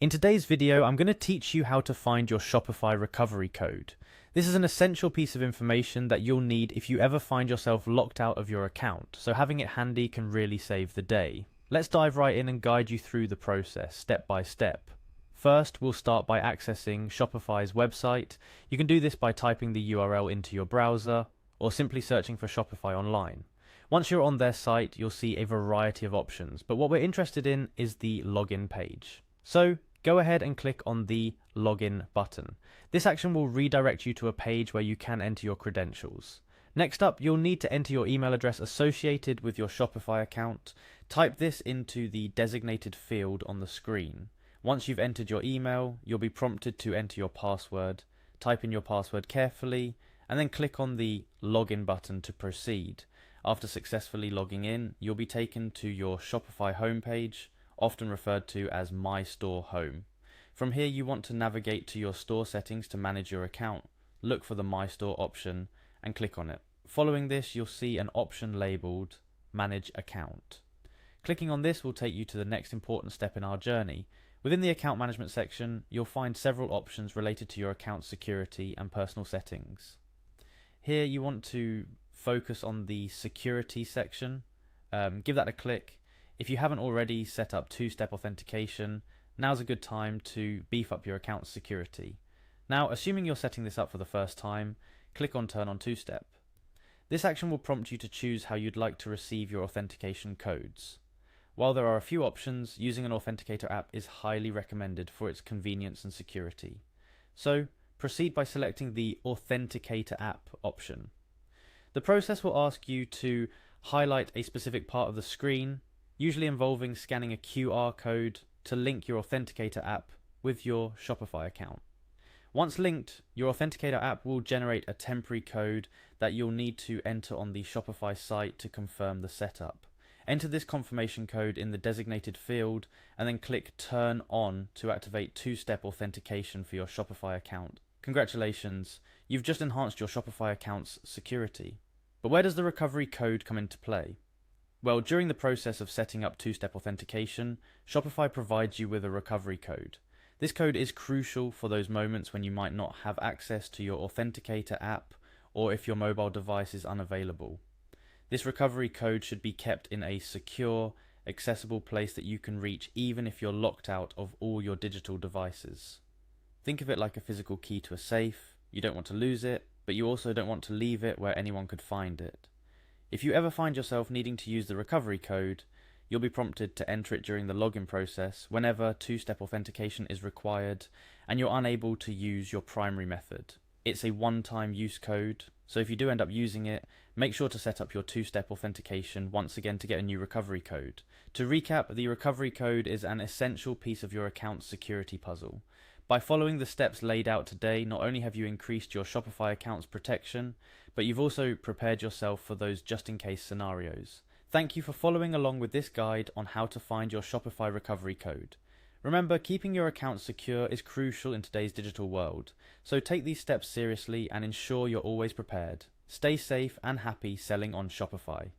In today's video, I'm going to teach you how to find your Shopify recovery code. This is an essential piece of information that you'll need if you ever find yourself locked out of your account, so having it handy can really save the day. Let's dive right in and guide you through the process, step by step. First, we'll start by accessing Shopify's website. You can do this by typing the URL into your browser, or simply searching for Shopify online. Once you're on their site, you'll see a variety of options, but what we're interested in is the login page. So, go ahead and click on the login button. This action will redirect you to a page where you can enter your credentials. Next up, you'll need to enter your email address associated with your Shopify account. Type this into the designated field on the screen. Once you've entered your email, you'll be prompted to enter your password. Type in your password carefully, and then click on the login button to proceed. After successfully logging in, you'll be taken to your Shopify homepage, often referred to as My Store Home. From here, you want to navigate to your store settings to manage your account. Look for the My Store option and click on it. Following this, you'll see an option labeled Manage Account. Clicking on this will take you to the next important step in our journey. Within the account management section, you'll find several options related to your account security and personal settings. Here, you want to focus on the security section. Give that a click. If you haven't already set up two-step authentication, now's a good time to beef up your account's security. Now, assuming you're setting this up for the first time, click on Turn on Two-Step. This action will prompt you to choose how you'd like to receive your authentication codes. While there are a few options, using an authenticator app is highly recommended for its convenience and security. So, proceed by selecting the Authenticator app option. The process will ask you to highlight a specific part of the screen, usually involving scanning a QR code to link your Authenticator app with your Shopify account. Once linked, your Authenticator app will generate a temporary code that you'll need to enter on the Shopify site to confirm the setup. Enter this confirmation code in the designated field and then click Turn On to activate two-step authentication for your Shopify account. Congratulations, you've just enhanced your Shopify account's security. But where does the recovery code come into play? Well, during the process of setting up two-step authentication, Shopify provides you with a recovery code. This code is crucial for those moments when you might not have access to your Authenticator app or if your mobile device is unavailable. This recovery code should be kept in a secure, accessible place that you can reach even if you're locked out of all your digital devices. Think of it like a physical key to a safe. You don't want to lose it, but you also don't want to leave it where anyone could find it. If you ever find yourself needing to use the recovery code, you'll be prompted to enter it during the login process whenever two-step authentication is required and you're unable to use your primary method. It's a one-time use code, so if you do end up using it, make sure to set up your two-step authentication once again to get a new recovery code. To recap, the recovery code is an essential piece of your account's security puzzle. By following the steps laid out today, not only have you increased your Shopify account's protection, but you've also prepared yourself for those just-in-case scenarios. Thank you for following along with this guide on how to find your Shopify recovery code. Remember, keeping your account secure is crucial in today's digital world, so take these steps seriously and ensure you're always prepared. Stay safe and happy selling on Shopify.